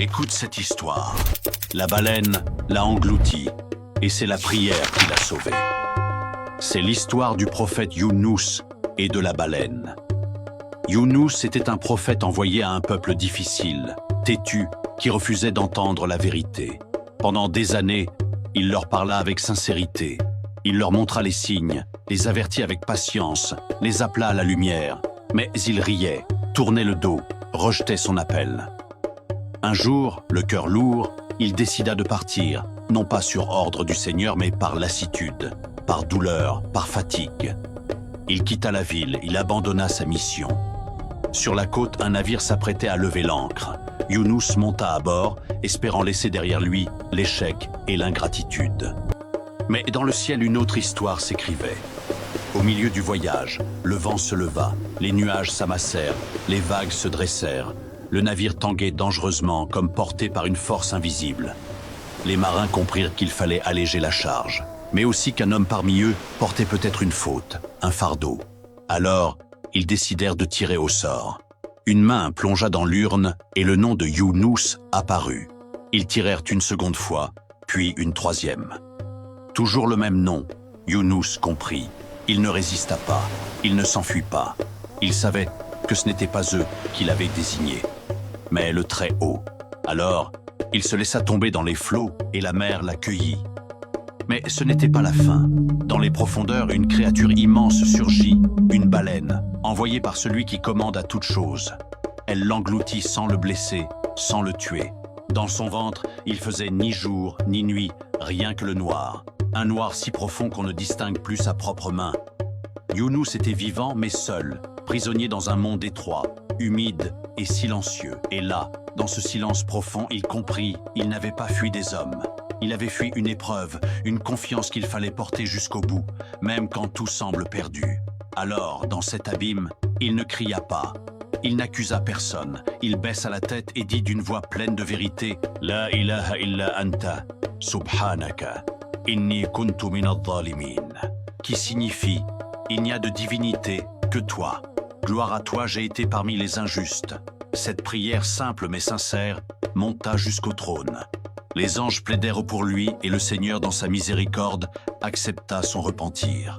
Écoute cette histoire. La baleine l'a englouti et c'est la prière qui l'a sauvé. C'est l'histoire du prophète Younous et de la baleine. Younous était un prophète envoyé à un peuple difficile, têtu, qui refusait d'entendre la vérité. Pendant des années, il leur parla avec sincérité. Il leur montra les signes, les avertit avec patience, les appela à la lumière. Mais ils riaient, tournaient le dos, rejetaient son appel. Un jour, le cœur lourd, il décida de partir, non pas sur ordre du Seigneur, mais par lassitude, par douleur, par fatigue. Il quitta la ville, il abandonna sa mission. Sur la côte, un navire s'apprêtait à lever l'ancre. Younous monta à bord, espérant laisser derrière lui l'échec et l'ingratitude. Mais dans le ciel, une autre histoire s'écrivait. Au milieu du voyage, le vent se leva, les nuages s'amassèrent, les vagues se dressèrent. Le navire tanguait dangereusement, comme porté par une force invisible. Les marins comprirent qu'il fallait alléger la charge, mais aussi qu'un homme parmi eux portait peut-être une faute, un fardeau. Alors, ils décidèrent de tirer au sort. Une main plongea dans l'urne et le nom de Younous apparut. Ils tirèrent une seconde fois, puis une troisième. Toujours le même nom, Younous comprit. Il ne résista pas, il ne s'enfuit pas. Il savait que ce n'était pas eux qui l'avaient désigné, mais le Très-Haut. Alors, il se laissa tomber dans les flots et la mer l'accueillit. Mais ce n'était pas la fin. Dans les profondeurs, une créature immense surgit, une baleine, envoyée par celui qui commande à toute chose. Elle l'engloutit sans le blesser, sans le tuer. Dans son ventre, il faisait ni jour, ni nuit, rien que le noir. Un noir si profond qu'on ne distingue plus sa propre main. Younous était vivant mais seul, prisonnier dans un monde étroit, humide et silencieux. Et là, dans ce silence profond, il comprit, il n'avait pas fui des hommes. Il avait fui une épreuve, une confiance qu'il fallait porter jusqu'au bout, même quand tout semble perdu. Alors, dans cet abîme, il ne cria pas. Il n'accusa personne. Il baissa la tête et dit d'une voix pleine de vérité « La ilaha illa anta, subhanaka, inni kuntu min adh-dhalimin » qui signifie « Il n'y a de divinité que toi. Gloire à toi, j'ai été parmi les injustes. » Cette prière simple mais sincère monta jusqu'au trône. Les anges plaidèrent pour lui et le Seigneur, dans sa miséricorde, accepta son repentir.